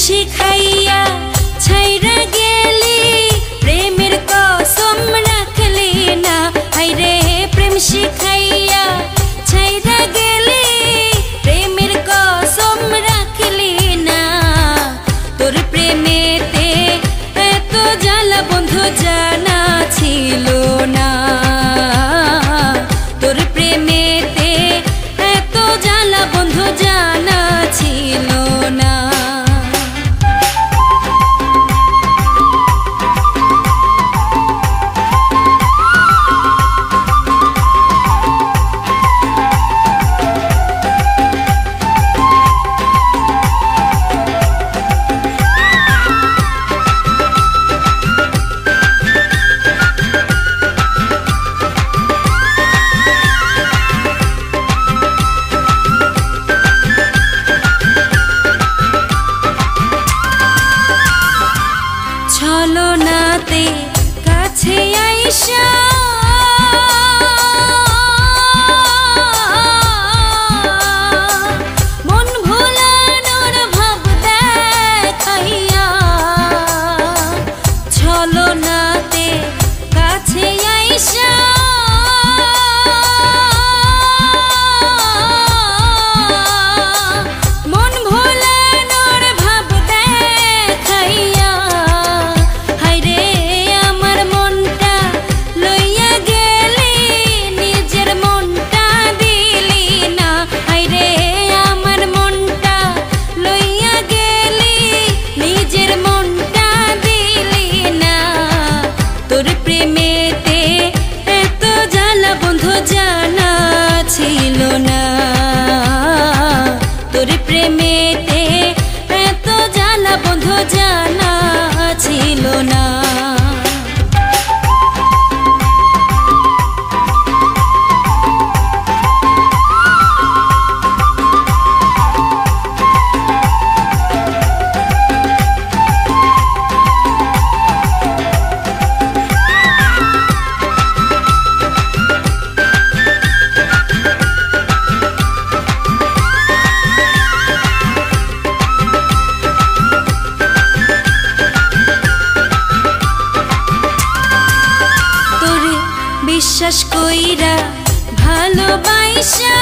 শিখাইয়া ছাইরা গেলি প্রেমের কসম রাখলি না। হায়রে প্রেম শিখাইয়া ছাইরা গেলি প্রেমের কসম রাখলি না। তোর প্রেমেতে এত জ্বালা বন্ধু জানা ছিল না। তোর প্রেমেতে এত জ্বালা বন্ধু জানা ছিল না। ছলনাতে কাছে আইসা মন ভোলানোর ভাব দেখাইয়া। ছলনাতে কাছে আইসা মন ভোলানোর ভাব দেখাইয়া। জানা ছিল না। তোর প্রেমেতে এত জ্বালা বন্ধু জানা ছিল না। বিশ্বাস কইরা ভালোবাসা